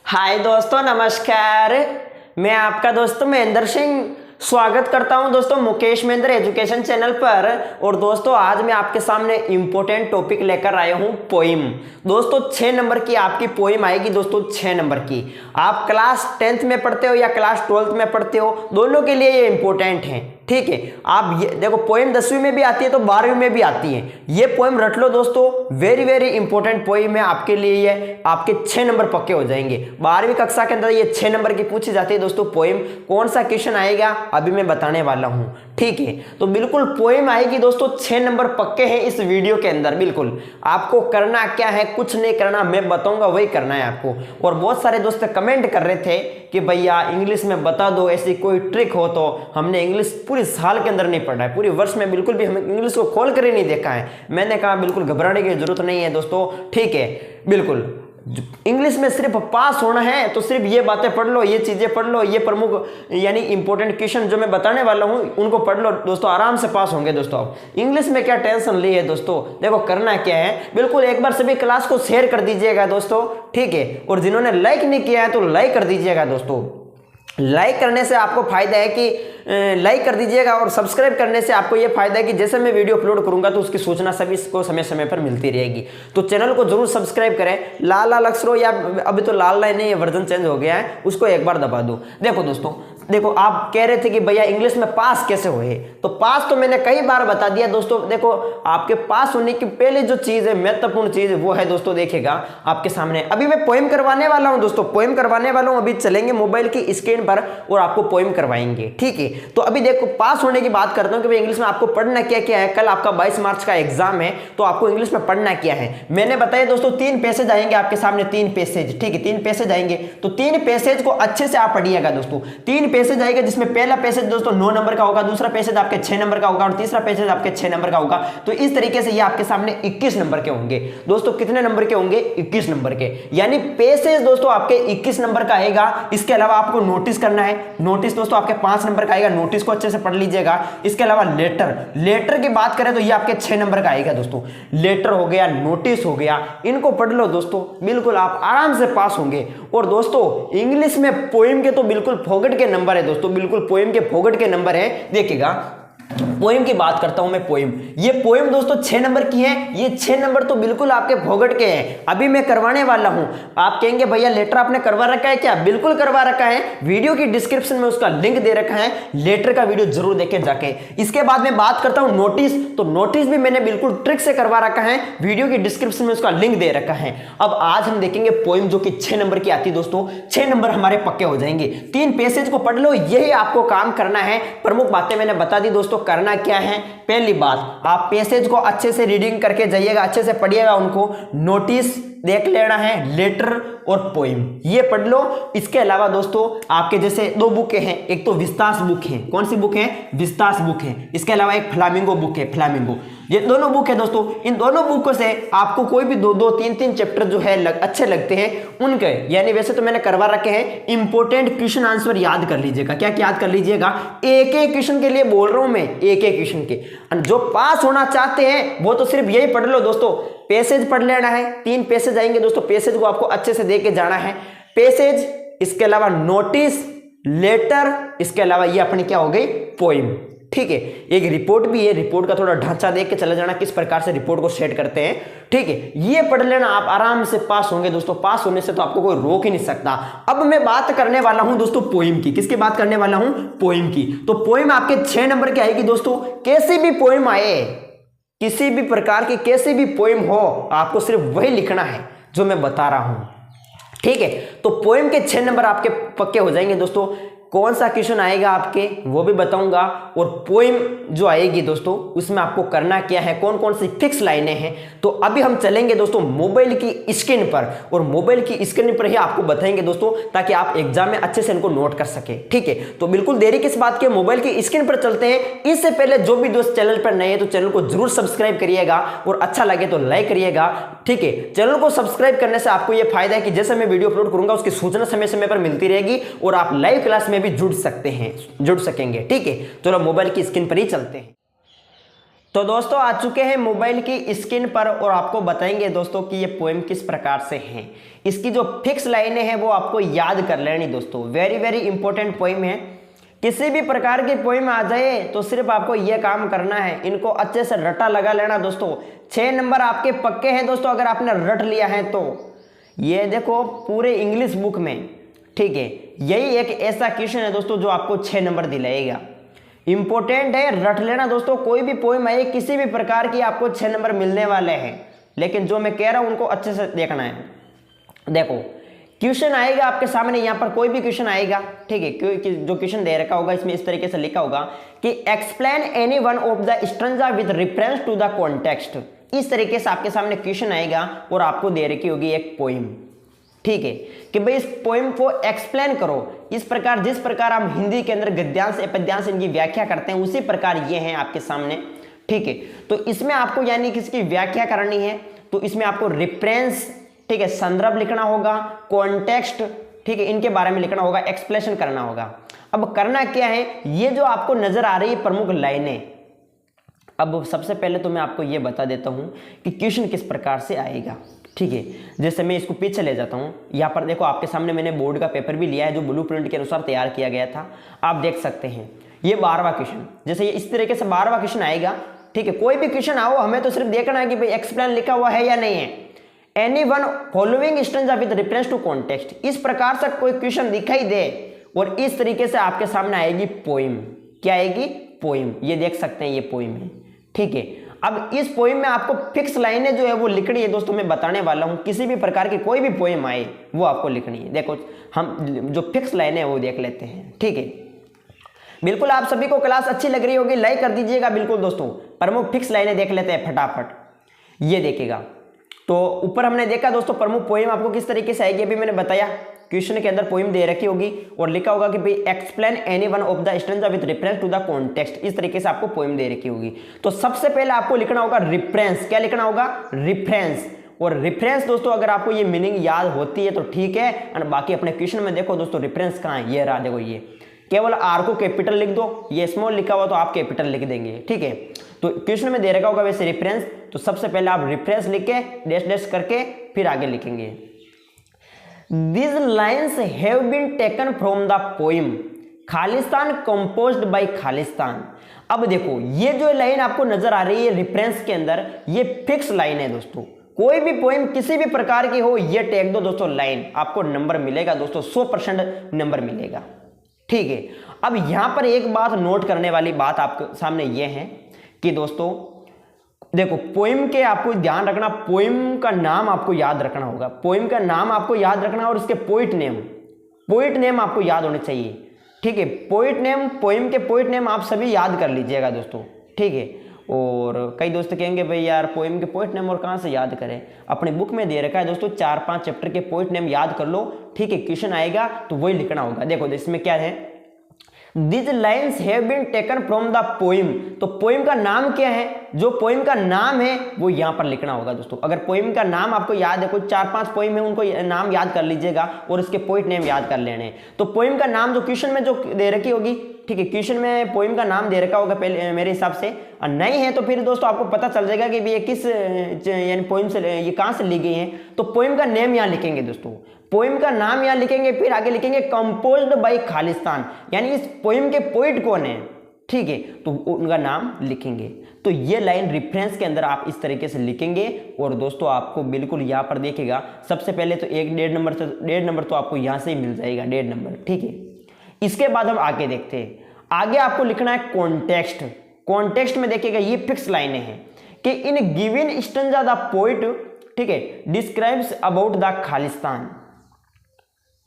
हाय दोस्तों, नमस्कार। मैं आपका दोस्त महेंद्र सिंह स्वागत करता हूं दोस्तों मुकेश महेंद्र एजुकेशन चैनल पर। और दोस्तों आज मैं आपके सामने इंपॉर्टेंट टॉपिक लेकर आया हूं, पोइम। दोस्तों 6 नंबर की आपकी पोइम आएगी दोस्तों, 6 नंबर की। आप क्लास 10th में पढ़ते हो या क्लास 12th में पढ़ते हो, दोनों के लिए ये इंपॉर्टेंट है। ठीक है, आप ये देखो, पोइम 10वीं में भी आती है तो 12वीं में भी आती है। ये पोइम रट लो दोस्तों, वेरी वेरी इंपॉर्टेंट पोइम है आपके लिए। ये आपके 6 नंबर पक्के हो जाएंगे। 12वीं कक्षा के अंदर ये 6 नंबर की पूछी जाती है दोस्तों पोइम। कौन सा क्वेश्चन आएगा अभी मैं बताने वाला हूं। ठीक है, तो बिल्कुल पोइम आएगी दोस्तों, 6 नंबर पक्के हैं इस वीडियो के अंदर। बिल्कुल आपको करना क्या है, कुछ नहीं करना, मैं बताऊंगा वही करना है आपको। और बहुत सारे दोस्त कमेंट कर रहे थे कि भैया इंग्लिश में बता दो, ऐसी कोई ट्रिक हो तो। हमने इंग्लिश पूरी साल के अंदर नहीं पढ़ा है, पूरी वर्ष में बिल्कुल भी हम इंग्लिश को खोल कर ही नहीं देखा है। मैंने कहा बिल्कुल घबराने की जरूरत नहीं है दोस्तों। ठीक है, बिल्कुल इंग्लिश में सिर्फ पास होना है तो सिर्फ ये बातें पढ़ लो, ये चीजें पढ़ लो, ये प्रमुख यानी इंपॉर्टेंट क्वेश्चन जो मैं बताने वाला हूं उनको पढ़ लो दोस्तों, आराम से पास होंगे दोस्तों। आप इंग्लिश में क्या टेंशन ली है दोस्तों। देखो करना क्या है, बिल्कुल एक बार सभी क्लास को शेयर कर दीजिएगा दोस्तों। ठीक है, और जिन्होंने लाइक नहीं किया है तो लाइक कर दीजिएगा दोस्तों। लाइक करने से आपको फायदा है कि लाइक कर दीजिएगा, और सब्सक्राइब करने से आपको यह फायदा है कि जैसे मैं वीडियो अपलोड करूंगा तो उसकी सूचना सभी को समय समय पर मिलती रहेगी। तो चैनल को जरूर सब्सक्राइब करें। लाल लाल अक्षरों, या अभी तो लाल लाइन नहीं है, वर्जन चेंज हो गया है, उसको एक बार दबा दो। देखो दोस्तों, देखो आप कह रहे थे कि भैया इंग्लिश में पास कैसे हुए, तो पास तो मैंने कई बार बता दिया दोस्तों। देखो आपके पास होने की पहले जो चीज है, महत्वपूर्ण चीज, वो है दोस्तों, देखिएगा आपके सामने। अभी मैं पोएम करवाने वाला हूं दोस्तों, पोएम करवाने वाला हूं। अभी चलेंगे मोबाइल की स्क्रीन पर और आपको पोएम करवाएंगे। ठीक है, तो अभी देखो पास होने की बात करता हूं कि भाई इंग्लिश में आपको पढ़ना क्या क्या है। कल आपका 22 मार्च का एग्जाम है, तो आपको इंग्लिश में पढ़ना क्या है मैंने बताया दोस्तों। 3 पैसेज आएंगे आपके सामने, 3 पैसेज। ठीक है, 3 पैसेज आएंगे, तो 3 पैसेज को अच्छे से आप पढ़िएगा दोस्तों। 3 पैसेज आएगा, जिसमें पहला पैसेज दोस्तों 9 नंबर का होगा, दूसरा पैसेज आपके 6 नंबर का होगा, और तीसरा पैसेज आपके 6 नंबर का होगा। तो इस तरीके से ये आपके सामने 21 नंबर के होंगे दोस्तों। कितने नंबर के होंगे? 21 नंबर के, यानी पैसेज दोस्तों आपके 21 नंबर का आएगा। इसके अलावा आपको नोटिस करना है। नोटिस दोस्तों आपके 5 नंबर का आएगा, नोटिस को अच्छे से पढ़ लीजिएगा। इसके अलावा लेटर, लेटर की बात करें तो ये आपके 6 नंबर का आएगा दोस्तों। लेटर हो गया, नोटिस हो गया, इनको पढ़ लो दोस्तों, बिल्कुल आप आराम से पास होंगे। और दोस्तों इंग्लिश में पोएम के तो बिल्कुल फोगट के नंबर है दोस्तों, बिल्कुल पोएम के फोगट के नंबर है। देखिएगा पोएम की बात करता हूं मैं। पोएम, ये पोएम दोस्तों 6 नंबर की है। ये 6 नंबर तो बिल्कुल आपके फोगट के हैं। अभी मैं करवाने वाला हूं। आप कहेंगे भैया लेटर आपने करवा रखा है क्या? बिल्कुल करवा रखा है, वीडियो की डिस्क्रिप्शन में उसका लिंक दे रखा है, लेटर का वीडियो जरूर देखें जाके। इसके बाद मैं बात करता हूं नोटिस, तो नोटिस भी मैंने बिल्कुल ट्रिक से करवा रखा है, वीडियो की डिस्क्रिप्शन में उसका लिंक दे रखा है। अब आज हम देखेंगे पोएम जो कि 6 नंबर की आती है दोस्तों। 6 नंबर हमारे पक्के हो जाएंगे। 3 पैसेज को पढ़ लो, यही आपको काम करना है। प्रमुख बातें मैंने बता दी दोस्तों। करना क्या है? पहली बात, आप पैसेज को अच्छे से रीडिंग करके जाइएगा, अच्छे से पढ़िएगा उनको। नोटिस देख लेना है, लेटर और पोएम ये पढ़ लो। इसके अलावा दोस्तों आपके जैसे 2 बुक हैं, एक तो विस्तास बुक है। कौन सी बुक है? विस्तास बुक है। इसके अलावा एक फ्लामिंगो बुक है, फ्लामिंगो। ये दोनों बुक है दोस्तों। इन दोनों बुकों से आपको कोई भी 2-2, 3-3 चैप्टर जो है अच्छे लगते हैं उनके, यानी वैसे तो मैंने करवा रखे हैं, इंपॉर्टेंट क्वेश्चन आंसर याद कर लीजिएगा। क्या याद कर लीजिएगा? एक एक क्वेश्चन के लिए बोल रहा हूं मैं, एक एक क्वेश्चन के। जो पास होना चाहते हैं वो तो सिर्फ यही पढ़ लो दोस्तों। पैसेज पढ़ लेना है, 3 पैसेज आएंगे दोस्तों। पैसेज को आपको अच्छे से देके जाना है। पैसेज, इसके अलावा नोटिस, लेटर, इसके अलावा ये अपनी क्या हो गई? पोएम। ठीक है, एक रिपोर्ट भी है, रिपोर्ट का थोड़ा ढांचा देख के चले जाना, किस प्रकार से रिपोर्ट को सेट करते हैं। ठीक है, ये पढ़ लेना, आप आराम से पास होंगे दोस्तों। पास होने से तो आपको कोई रोक ही नहीं सकता। अब मैं बात करने वाला हूं दोस्तों पोएम की। किसकी बात करने वाला हूं? पोएम की। तो पोएम आपके 6 नंबर की आएगी दोस्तों। कैसी भी पोएम आए, किसी भी प्रकार की कैसी भी पोएम हो, आपको सिर्फ वही लिखना है जो मैं बता रहा हूं। ठीक है, तो पोएम के 6 नंबर आपके पक्के हो जाएंगे दोस्तों। कौन सा क्वेश्चन आएगा आपके वो भी बताऊंगा, और पोएम जो आएगी दोस्तों उसमें आपको करना क्या है, कौन कौन सी फिक्स लाइनें हैं। तो अभी हम चलेंगे दोस्तों मोबाइल की स्क्रीन पर, और मोबाइल की स्क्रीन पर ही आपको बताएंगे दोस्तों, ताकि आप एग्जाम में अच्छे से इनको नोट कर सके। ठीक है, तो बिल्कुल देरी किस बात की, मोबाइल की स्क्रीन पर चलते हैं। इससे पहले जो भी दोस्त चैनल पर नए हैं तो चैनल को जरूर सब्सक्राइब करिएगा, और अच्छा लगे तो लाइक करिएगा। ठीक है, चैनल को सब्सक्राइब करने से आपको यह फायदा है कि जैसे मैं वीडियो अपलोड करूंगा उसकी सूचना समय समय पर मिलती रहेगी, और आप लाइव क्लास में भी जुड़ सकेंगे। ठीक है, चलो मोबाइल की स्क्रीन पर ही चलते हैं। तो दोस्तों आ चुके हैं मोबाइल की स्क्रीन पर और आपको बताएंगे दोस्तों कि ये पोएम किस प्रकार से है। इसकी जो फिक्स लाइनें हैं वो आपको याद कर लेनी दोस्तों, वेरी वेरी इंपॉर्टेंट पोएम है। किसी भी प्रकार की पोएम आ जाए तो सिर्फ आपको ये काम करना है, इनको अच्छे से रटा लगा लेना दोस्तों। 6 नंबर आपके पक्के हैं दोस्तों अगर आपने रट लिया है तो। ये देखो पूरे इंग्लिश बुक में, ठीक है, यही एक ऐसा क्वेश्चन है दोस्तों जो आपको 6 नंबर दिलाएगा। इंपॉर्टेंट है, रट लेना दोस्तों। कोई भी पोएम आए किसी भी प्रकार की आपको 6 नंबर मिलने वाले हैं, लेकिन जो मैं कह रहा हूं उनको अच्छे से देखना है। देखो क्वेश्चन आएगा आपके सामने, यहां पर कोई भी क्वेश्चन आएगा, ठीक है, क्योंकि जो क्वेश्चन दे रखा होगा इसमें इस तरीके से लिखा होगा कि explain any one of the stanza with reference to the context. इस तरीके से आपके सामने क्वेश्चन आएगा और आपको दे रखी होगी एक पोएम, ठीक है, कि भाई इस पोएम को एक्सप्लेन करो। इस प्रकार जिस प्रकार हम हिंदी के अंदर गद्यांश पद्यांश इनकी व्याख्या करते हैं उसी प्रकार ये हैं आपके सामने, ठीक है। तो इसमें आपको यानी कि इसकी व्याख्या करनी है, तो इसमें आपको रेफरेंस, ठीक है, संदर्भ लिखना होगा, कॉन्टेक्स्ट, ठीक है, इनके बारे में लिखना होगा, एक्सप्लेनेशन करना होगा। अब करना क्या है, ये जो आपको नजर आ रही है प्रमुख लाइनें, अब सबसे पहले तो मैं आपको ये बता देता हूं कि क्वेश्चन किस प्रकार से आएगा, ठीक है। जैसे मैं इसको पीछे ले जाता हूं, यहां पर देखो आपके सामने मैंने बोर्ड का पेपर भी लिया है जो ब्लूप्रिंट के अनुसार तैयार किया गया था, आप देख सकते हैं। ये 12वां क्वेश्चन, जैसे ये इस तरीके से 12वां क्वेश्चन आएगा, ठीक है। कोई भी क्वेश्चन आओ हमें तो सिर्फ देखना है कि भाई एक्सप्लेन लिखा हुआ है या नहीं है। Any one following stanza with reference to context, इस प्रकार से कोई क्वेश्चन दिखाई दे और इस तरीके से आपके सामने आएगी पोएम। क्या आएगी? पोएम। ये देख सकते हैं ये पोएम है, ठीक है। अब इस पोएम में आपको फिक्स लाइनें जो है वो लिखनी है दोस्तों, मैं बताने वाला हूं। किसी भी प्रकार की कोई भी पोएम आए वो आपको लिखनी है। देखो हम जो फिक्स लाइनें वो देख लेते हैं, ठीक है। बिल्कुल आप सभी को क्लास अच्छी लग रही होगी, लाइक कर दीजिएगा बिल्कुल दोस्तों। प्रमुख फिक्स लाइनें देख लेते हैं फटाफट। ये देखिएगा, तो ऊपर हमने देखा दोस्तों प्रमुख पोएम आपको किस तरीके से आएगी, अभी मैंने बताया। क्वेश्चन के अंदर पोएम दे रखी होगी और लिखा होगा कि भाई explain any one of the stanza with reference to the context. इस तरीके से आपको पोएम दे रखी होगी। तो सबसे पहले आपको लिखना होगा रेफरेंस। क्या लिखना होगा? रेफरेंस। और रेफरेंस दोस्तों अगर आपको ये मीनिंग याद होती है तो ठीक है, और बाकी अपने क्वेश्चन में देखो दोस्तों रेफरेंस कहाँ है, ये रहा, देखो ये। केवल आर को कैपिटल लिख दो, ये स्मॉल लिखा हुआ तो आप कैपिटल लिख देंगे, ठीक है। तो क्वेश्चन में दे रखा होगा वैसे रेफरेंस, तो सबसे पहले आप रेफरेंस लिख के डैश डैश करके फिर आगे लिखेंगे। These lines have been taken from the poem Khalistan composed by Khalistan. अब देखो ये जो लाइन आपको नजर आ रही है रेफरेंस के अंदर, ये फिक्स लाइन है दोस्तों। कोई भी पोएम किसी भी प्रकार की हो, ये टेक दो दोस्तों लाइन, आपको नंबर मिलेगा दोस्तों, 100% नंबर मिलेगा, ठीक है। अब यहां पर एक बात नोट करने वाली बात आपके सामने ये है कि दोस्तों देखो पोएम के आपको ध्यान रखना, पोएम का नाम आपको याद रखना होगा। पोएम का नाम आपको याद रखना और इसके पोइट नेम आपको याद होने चाहिए, ठीक है। पोइट नेम, पोएम के पोइट नेम आप सभी याद कर लीजिएगा दोस्तों, ठीक है। और कई दोस्त कहेंगे भाई यार पोएम के पोइट नेम और कहाँ से याद करें, अपनी बुक में दे रखा है दोस्तों, 4-5 चैप्टर के पोइट नेम याद कर लो, ठीक है। क्वेश्चन आएगा तो वही लिखना होगा। देखो इसमें क्या है, These lines have been taken from the poem। तो पोएम का नाम क्या है, जो पोएम का नाम है वो यहां पर लिखना होगा दोस्तों। अगर पोएम का नाम आपको याद है, कोई 4-5 पोएम है उनको नाम याद कर लीजिएगा और इसके पोइट नेम याद कर लेने। तो पोएम का नाम जो क्वेश्चन में जो दे रखी होगी, ठीक है, क्वेश्चन में पोएम का नाम दे रखा होगा पहले मेरे हिसाब से, और नहीं है तो फिर दोस्तों आपको पता चल जाएगा कि ये किस यानी पोएम से, ये कहाँ से ली गई है। तो पोएम का नेम यहाँ लिखेंगे दोस्तों, पोएम का नाम यहाँ लिखेंगे, फिर आगे लिखेंगे कंपोज्ड बाय खालिस्तान, यानी इस पोएम के पोइट कौन है, ठीक है, तो उनका नाम लिखेंगे। तो ये लाइन रेफरेंस के अंदर आप इस तरीके से लिखेंगे और दोस्तों आपको बिल्कुल यहाँ पर देखेगा सबसे पहले तो 1.5 नंबर तो आपको यहाँ से ही मिल जाएगा, 1.5 नंबर, ठीक है। इसके बाद हम आगे देखते हैं, आगे आपको लिखना है कॉन्टेक्स्ट। कॉन्टेक्स्ट में देखिएगा ये फिक्स लाइनें हैं कि in given stanza the poet, ठीक है, डिस्क्राइब्स अबाउट द खालिस्तान।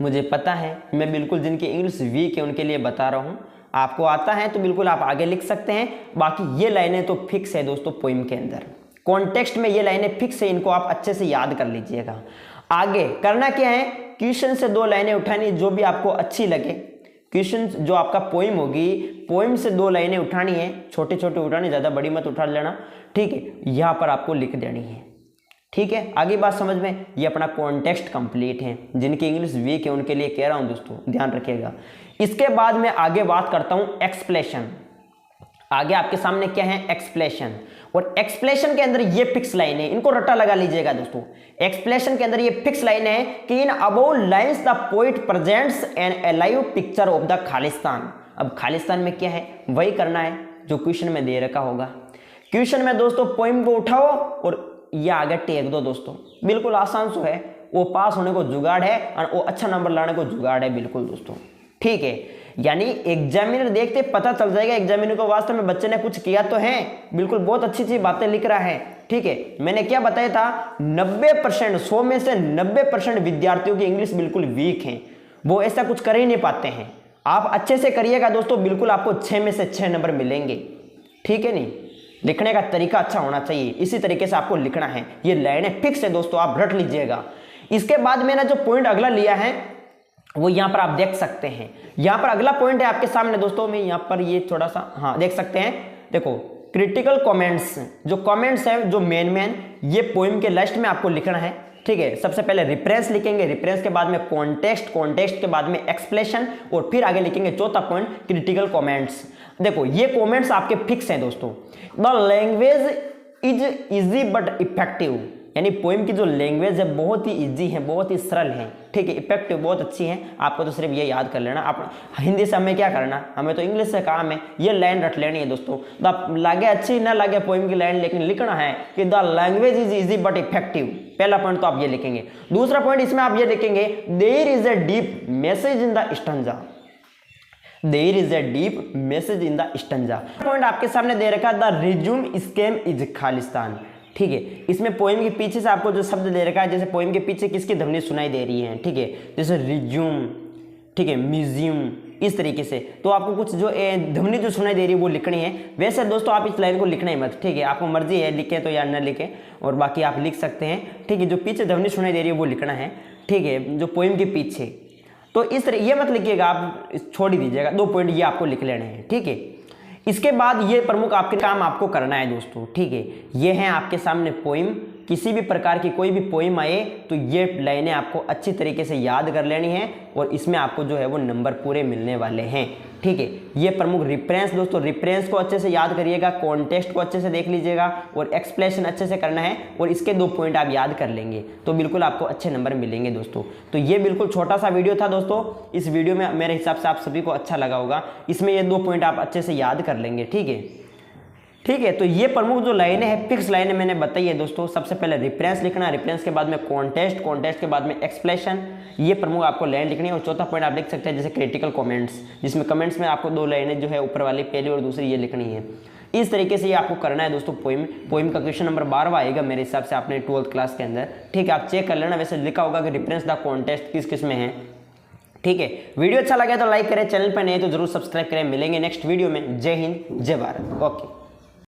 मुझे पता है मैं बिल्कुल जिनकी इंग्लिश वीक है उनके लिए बता रहा हूं, आपको आता है तो बिल्कुल आप आगे लिख सकते हैं। बाकी ये लाइनें तो फिक्स है दोस्तों पोएम के अंदर, कॉन्टेक्स्ट में ये लाइनें फिक्स है, इनको आप अच्छे से याद कर लीजिएगा। आगे करना क्या है, क्वेश्चन से 2 लाइनें उठानी जो भी आपको अच्छी लगे। क्वेश्चन जो आपका पोएम होगी, पोएम से 2 लाइनें उठानी है, छोटे छोटे उठानी, ज़्यादा बड़ी मत उठा लेना, ठीक है। यहाँ पर आपको लिख देनी है, ठीक है। आगे बात समझ में, ये अपना कॉन्टेक्स्ट कंप्लीट है। जिनकी इंग्लिश वीक है उनके लिए कह रहा हूँ दोस्तों, ध्यान रखिएगा। इसके बाद मैं आगे बात करता हूँ एक्सप्लेनेशन। आगे आपके सामने क्या है, एक्सप्लेनेशन। और एक्सप्लेनेशन के अंदर ये फिक्स लाइन है, इनको रट्टा लगा लीजिएगा दोस्तों। एक्सप्लेनेशन के अंदर ये फिक्स लाइन है कि in above lines the poet presents an alive picture of the Khalistan. अब खालिस्तान में क्या है वही करना है जो क्वेश्चन में दे रखा होगा। क्वेश्चन में दोस्तों पोइम को उठाओ और ये आगे टेक दो दोस्तों, बिल्कुल आसान सो है, वो पास होने को जुगाड़ है और वो अच्छा नंबर लाने को जुगाड़ है बिल्कुल दोस्तों, ठीक है। यानी एग्जामिनर देखते पता चल जाएगा एग्जामिनर को वास्तव में बच्चे ने कुछ किया तो है, बिल्कुल बहुत अच्छी अच्छी बातें लिख रहा है, ठीक है। मैंने क्या बताया था 90% 100 में से 90% विद्यार्थियों की इंग्लिश बिल्कुल वीक है, वो ऐसा कुछ कर ही नहीं पाते हैं। आप अच्छे से करिएगा दोस्तों, बिल्कुल आपको 6 में से 6 नंबर मिलेंगे, ठीक है। नहीं, लिखने का तरीका अच्छा होना चाहिए, इसी तरीके से आपको लिखना है। ये लाइनें फिक्स है दोस्तों, आप रट लीजिएगा। इसके बाद मैंने जो पॉइंट अगला लिया है वो यहाँ पर आप देख सकते हैं। यहाँ पर अगला पॉइंट है आपके सामने दोस्तों, मैं यहाँ पर ये थोड़ा सा हाँ देख सकते हैं, देखो क्रिटिकल कमेंट्स, जो कमेंट्स हैं जो मेन ये पोइम के लास्ट में आपको लिखना है, ठीक है। सबसे पहले रिफरेंस लिखेंगे, रिफरेंस के बाद में कॉन्टेक्स्ट, कॉन्टेक्स्ट के बाद में एक्सप्लेनेशन और फिर आगे लिखेंगे चौथा पॉइंट क्रिटिकल कमेंट्स। देखो ये कमेंट्स आपके फिक्स हैं दोस्तों। The language is easy but effective, यानी पोइम की जो लैंग्वेज है बहुत ही इजी है, बहुत ही सरल है, ठीक है। इफेक्टिव बहुत अच्छी है, आपको तो सिर्फ ये याद कर लेना। आप हिंदी से हमें क्या करना, हमें तो इंग्लिश से काम है, ये लाइन रट लेनी है दोस्तों। द लागे अच्छी ना लागे पोइम की लाइन, लेकिन लिखना है कि the language is easy but effective. पहला पॉइंट तो आप ये लिखेंगे। दूसरा पॉइंट इसमें आप ये लिखेंगे there is a deep message in the stanza, there is a deep message in the stanza. Point आपके सामने दे रखा the resume scam is Khalistan, ठीक है। इसमें पोएम के पीछे से आपको जो शब्द दे रखा है, जैसे पोएम के पीछे किसकी ध्वनि सुनाई दे रही है, ठीक है, जैसे रिज्यूम, ठीक है, म्यूजियम, इस तरीके से। तो आपको कुछ जो ध्वनि जो सुनाई दे रही है वो लिखनी है। वैसे दोस्तों आप इस लाइन को लिखना ही मत, ठीक है, आपको मर्जी है लिखें तो या न लिखें, और बाकी आप लिख सकते हैं, ठीक है। जो पीछे ध्वनि सुनाई दे रही है वो लिखना है, ठीक है, जो पोएम के पीछे। तो इस तरह ये मत लिखिएगा, आप छोड़ ही दीजिएगा। 2 पॉइंट ये आपको लिख लेने हैं, ठीक है। इसके बाद ये प्रमुख आपके काम आपको करना है दोस्तों, ठीक है। ये है आपके सामने पोइम, किसी भी प्रकार की कोई भी पोइम आए तो ये लाइनें आपको अच्छी तरीके से याद कर लेनी है और इसमें आपको जो है वो नंबर पूरे मिलने वाले हैं, ठीक है। ये प्रमुख रिफरेंस दोस्तों, रिफरेंस को अच्छे से याद करिएगा, कॉन्टेक्स्ट को अच्छे से देख लीजिएगा और एक्सप्लेनेशन अच्छे से करना है, और इसके 2 पॉइंट आप याद कर लेंगे तो बिल्कुल आपको अच्छे नंबर मिलेंगे दोस्तों। तो ये बिल्कुल छोटा सा वीडियो था दोस्तों। इस वीडियो में मेरे हिसाब से आप सभी को अच्छा लगा होगा। इसमें ये 2 पॉइंट आप अच्छे से याद कर लेंगे, ठीक है, ठीक है। तो ये प्रमुख जो लाइनें हैं, फिक्स लाइनें मैंने बताई है दोस्तों। सबसे पहले रिफरेंस लिखना, रिफरेंस के बाद में कॉन्टेक्स्ट, कॉन्टेक्स्ट के बाद में एक्सप्लेनेशन, ये प्रमुख आपको लाइन लिखनी है। और चौथा पॉइंट आप लिख सकते हैं जैसे क्रिटिकल कमेंट्स, जिसमें कमेंट्स में आपको 2 लाइनें जो है ऊपर वाली पहली और दूसरी ये लिखनी है। इस तरीके से ये आपको करना है दोस्तों। पोइम का क्वेश्चन नंबर 12वां आएगा मेरे हिसाब से आपने 12th क्लास के अंदर, ठीक है। आप चेक कर लेना, वैसे लिखा होगा कि रिफरेंस द कॉन्टेक्स्ट किस किस में है, ठीक है। वीडियो अच्छा लगा तो लाइक करें, चैनल पर नए तो जरूर सब्सक्राइब करें। मिलेंगे नेक्स्ट वीडियो में। जय हिंद, जय भारत, ओके।